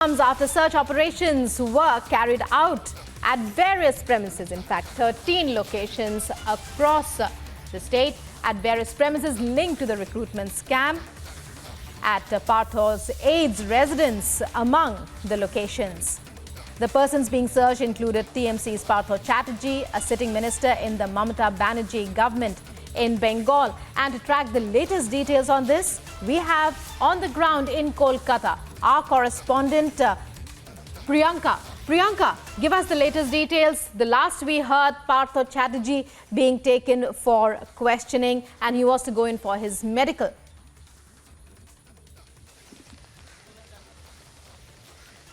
After search operations were carried out at various premises, in fact 13 locations across the state, at various premises linked to the recruitment scam at Partha's aide's residence among the locations. The persons being searched included TMC's Partha Chatterjee, a sitting minister in the Mamata Banerjee government in Bengal. And to track the latest details on this, we have on the ground in Kolkata our correspondent Priyanka. Priyanka, give us the latest details. The last we heard, Partha Chatterjee being taken for questioning and he was to go in for his medical.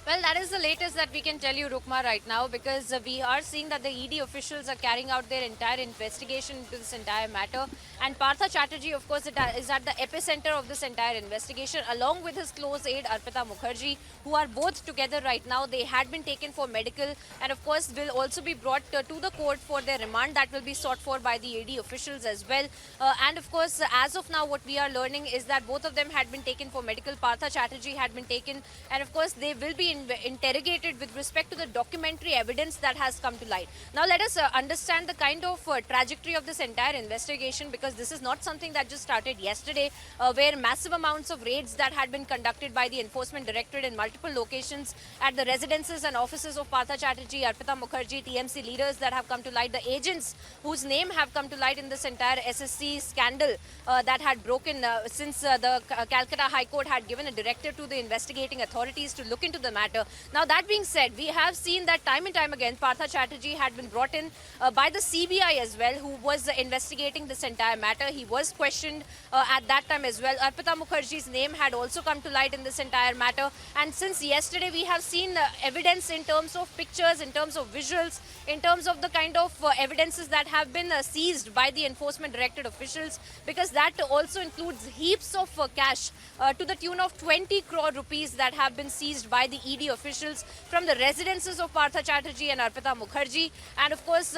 Well, that is the latest that we can tell you, Rukma, right now, because we are seeing that the ED officials are carrying out their entire investigation into this entire matter. And Partha Chatterjee, of course, is at the epicenter of this entire investigation, along with his close aide, Arpita Mukherjee, who are both together right now. They had been taken for medical and, of course, will also be brought to the court for their remand that will be sought for by the ED officials as well. And, of course, as of now, what we are learning is that both of them had been taken for medical. Partha Chatterjee had been taken, and, of course, they will be interrogated with respect to the documentary evidence that has come to light. Now let us understand the kind of trajectory of this entire investigation, because this is not something that just started yesterday, where massive amounts of raids that had been conducted by the Enforcement Directorate in multiple locations at the residences and offices of Partha Chatterjee, Arpita Mukherjee, TMC leaders that have come to light, the agents whose name have come to light in this entire SSC scandal that had broken since the Calcutta High Court had given a directive to the investigating authorities to look into the matter. Now, that being said, we have seen that time and time again, Partha Chatterjee had been brought in by the CBI as well, who was investigating this entire matter. He was questioned at that time as well. Arpita Mukherjee's name had also come to light in this entire matter. And since yesterday, we have seen evidence in terms of pictures, in terms of visuals, in terms of the kind of evidences that have been seized by the Enforcement Directorate officials, because that also includes heaps of cash to the tune of 20 crore rupees that have been seized by the ED officials from the residences of Partha Chatterjee and Arpita Mukherjee, and of course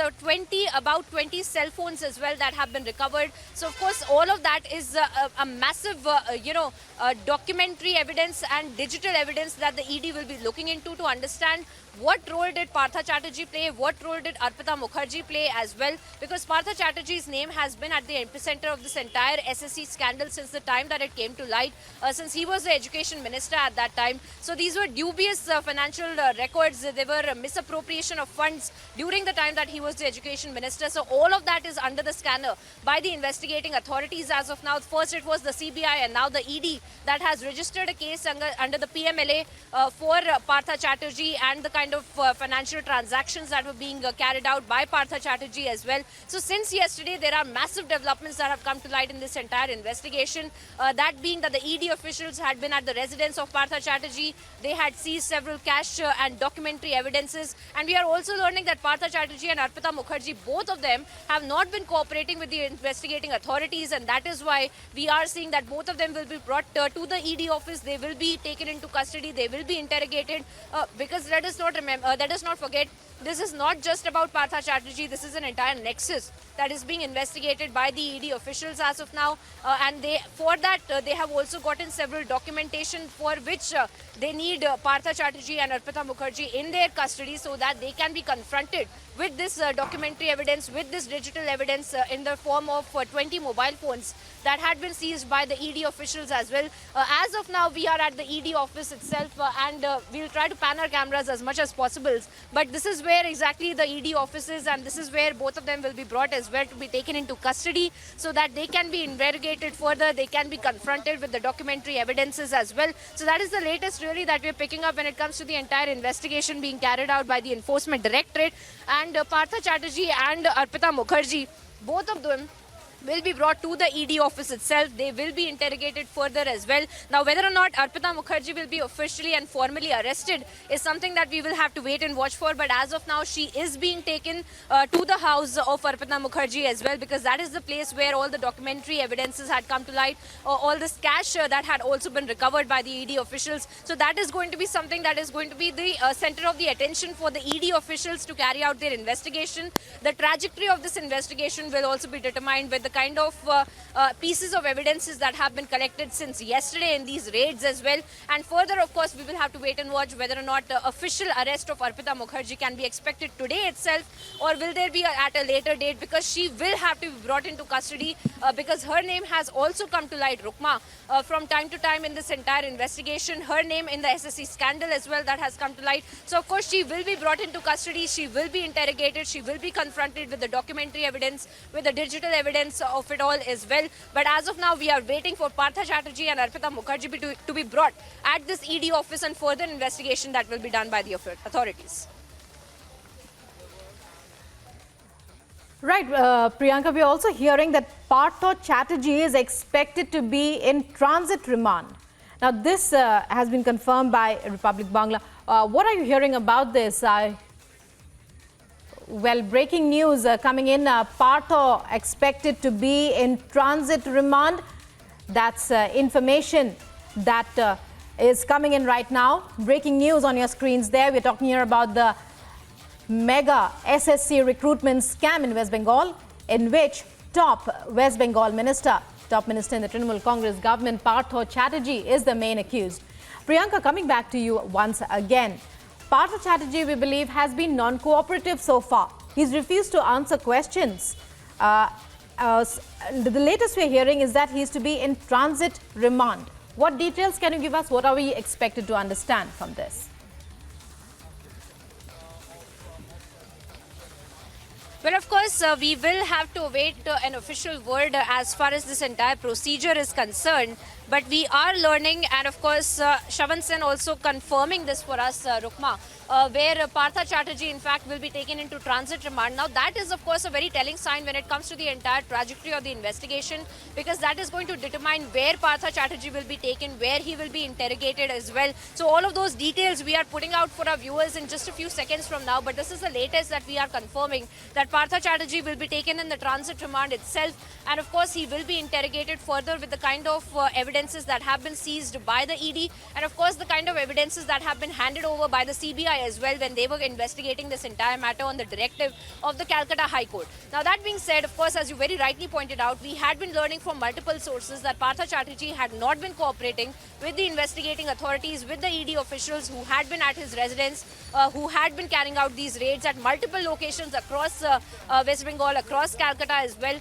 about 20 cell phones as well that have been recovered. So of course all of that is a massive documentary evidence and digital evidence that the ED will be looking into to understand what role did Partha Chatterjee play, what role did Arpita Mukherjee play as well, because Partha Chatterjee's name has been at the epicenter of this entire SSC scandal since the time that it came to light, since he was the education minister at that time. So these were dubious financial records. They were misappropriation of funds during the time that he was the education minister. So all of that is under the scanner by the investigating authorities as of now. First it was the CBI and now the ED that has registered a case under the PMLA for Partha Chatterjee and the kind of financial transactions that were being carried out by Partha Chatterjee as well. So since yesterday, there are massive developments that have come to light in this entire investigation. That being that the ED officials had been at the residence of Partha Chatterjee. They had seized several cash and documentary evidences. And we are also learning that Partha Chatterjee and Arpita Mukherjee, both of them have not been cooperating with the investigating authorities. And that is why we are seeing that both of them will be brought to the ED office. They will be taken into custody. They will be interrogated because let us not forget, this is not just about Partha Chatterjee. This is an entire nexus that is being investigated by the ED officials as of now. And they have also gotten several documentation for which they need Partha Chatterjee and Arpita Mukherjee in their custody so that they can be confronted with this documentary evidence, with this digital evidence in the form of 20 mobile phones that had been seized by the ED officials as well. As of now, we are at the ED office itself and we'll try to pan our cameras as much as possible. But this is where exactly the ED office is, and this is where both of them will be brought as well to be taken into custody so that they can be interrogated further. They can be confronted with the documentary evidences as well. So that is the latest really that we're picking up when it comes to the entire investigation being carried out by the Enforcement Directorate. And Partha Chatterjee and Arpita Mukherjee, both of them will be brought to the ED office itself. They will be interrogated further as well. Now, whether or not Arpita Mukherjee will be officially and formally arrested is something that we will have to wait and watch for. But as of now, she is being taken to the house of Arpita Mukherjee as well, because that is the place where all the documentary evidences had come to light, all this cash that had also been recovered by the ED officials. So that is going to be something that is going to be the center of the attention for the ED officials to carry out their investigation. The trajectory of this investigation will also be determined with the the kind of pieces of evidences that have been collected since yesterday in these raids as well. And further, of course, we will have to wait and watch whether or not the official arrest of Arpita Mukherjee can be expected today itself, or will there be at a later date, because she will have to be brought into custody because her name has also come to light, Rukma, from time to time in this entire investigation. Her name in the SSC scandal as well that has come to light. So, of course, she will be brought into custody. She will be interrogated. She will be confronted with the documentary evidence, with the digital evidence of it all as well. But as of now, we are waiting for Partha Chatterjee and Arpita Mukherjee to be brought at this ED office and further investigation that will be done by the authorities. Right, Priyanka, we are also hearing that Partha Chatterjee is expected to be in transit remand. Now, this has been confirmed by Republic Bangla. What are you hearing about this? Well, breaking news coming in, Partha expected to be in transit remand. That's information that is coming in right now. Breaking news on your screens there. We're talking here about the mega SSC recruitment scam in West Bengal, in which top minister in the Trinamool Congress government, Partha Chatterjee, is the main accused. Priyanka, coming back to you once again. Partha Chatterjee, we believe, has been non-cooperative so far. He's refused to answer questions. The latest we're hearing is that he's to be in transit remand. What details can you give us? What are we expected to understand from this? Well, of course, we will have to await an official word as far as this entire procedure is concerned. But we are learning, and of course, Shravan Sen also confirming this for us, Rukma, where Partha Chatterjee, in fact, will be taken into transit remand. Now, that is, of course, a very telling sign when it comes to the entire trajectory of the investigation, because that is going to determine where Partha Chatterjee will be taken, where he will be interrogated as well. So, all of those details we are putting out for our viewers in just a few seconds from now. But this is the latest that we are confirming, that Partha Chatterjee will be taken in the transit remand itself. And, of course, he will be interrogated further with the kind of evidences that have been seized by the ED, and of course the kind of evidences that have been handed over by the CBI as well when they were investigating this entire matter on the directive of the Calcutta High Court. Now, that being said, of course, as you very rightly pointed out, we had been learning from multiple sources that Partha Chatterjee had not been cooperating with the investigating authorities, with the ED officials who had been at his residence, who had been carrying out these raids at multiple locations across West Bengal, across Calcutta as well.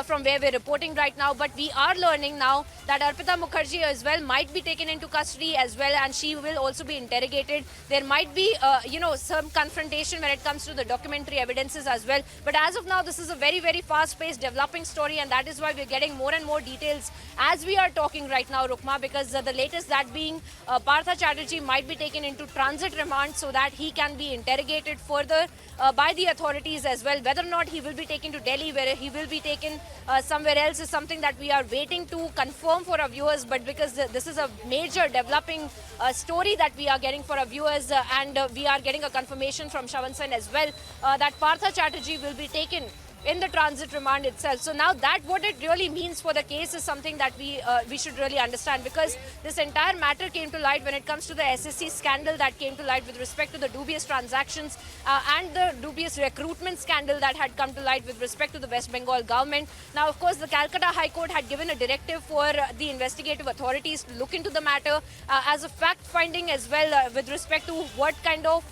From where we're reporting right now, but we are learning now that Arpita Mukherjee as well might be taken into custody as well, and she will also be interrogated. There might be, some confrontation when it comes to the documentary evidences as well. But as of now, this is a very, very fast-paced developing story, and that is why we're getting more and more details as we are talking right now, Rukma, because the latest that being Partha Chatterjee might be taken into transit remand so that he can be interrogated further by the authorities as well. Whether or not he will be taken to Delhi, where he will be taken somewhere else, is something that we are waiting to confirm for our viewers. But because this is a major developing story that we are getting for our viewers, and we are getting a confirmation from Shravan Sen as well that Partha Chatterjee will be taken in the transit remand itself. So now that what it really means for the case is something that we should really understand, because this entire matter came to light when it comes to the SSC scandal that came to light with respect to the dubious transactions and the dubious recruitment scandal that had come to light with respect to the West Bengal government. Now, of course, the Calcutta High Court had given a directive for the investigative authorities to look into the matter as a fact-finding as well with respect to what kind of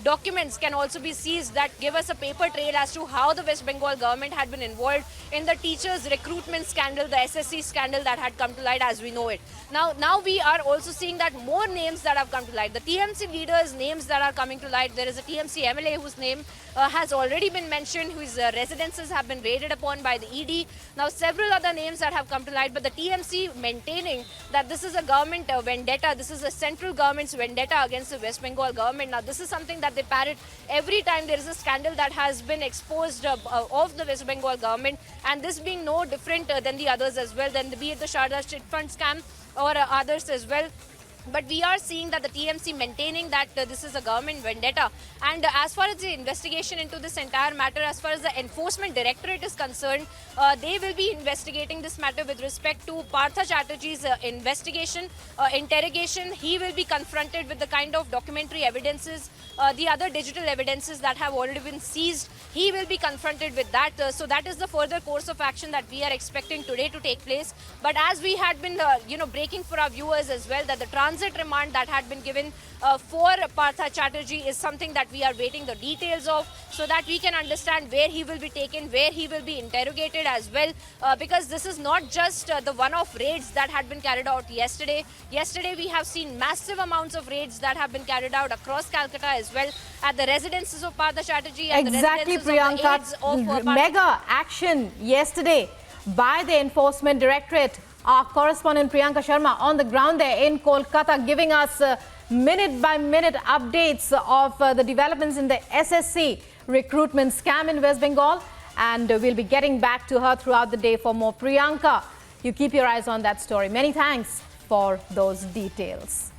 documents can also be seized that give us a paper trail as to how the West Bengal government had been involved in the teachers' recruitment scandal, the SSC scandal that had come to light as we know it. Now we are also seeing that more names that have come to light. The TMC leaders' names that are coming to light. There is a TMC MLA whose name has already been mentioned, whose residences have been raided upon by the ED. Now, several other names that have come to light, but the TMC maintaining that this is a government vendetta, this is a central government's vendetta against the West Bengal government. Now, this is something that they parrot every time there is a scandal that has been exposed of the West Bengal government, and this being no different than the others as well, then be it the Sharda Chit Fund scam or others as well. But we are seeing that the TMC maintaining that this is a government vendetta. And as far as the investigation into this entire matter, as far as the Enforcement Directorate is concerned, they will be investigating this matter with respect to Partha Chatterjee's investigation, interrogation. He will be confronted with the kind of documentary evidences, the other digital evidences that have already been seized. He will be confronted with that. So that is the further course of action that we are expecting today to take place. But as we had been, breaking for our viewers as well, that the transit remand that had been given for Partha Chatterjee is something that we are waiting the details of, so that we can understand where he will be taken, where he will be interrogated as well, because this is not just the one-off raids that had been carried out yesterday. Yesterday we have seen massive amounts of raids that have been carried out across Calcutta as well, at the residences of Partha Chatterjee and exactly, the residences Priyanka. of the aides of Partha. Mega action yesterday by the Enforcement Directorate. Our correspondent Priyanka Sharma on the ground there in Kolkata, giving us minute-by-minute updates of the developments in the SSC recruitment scam in West Bengal. And we'll be getting back to her throughout the day for more. Priyanka, you keep your eyes on that story. Many thanks for those details.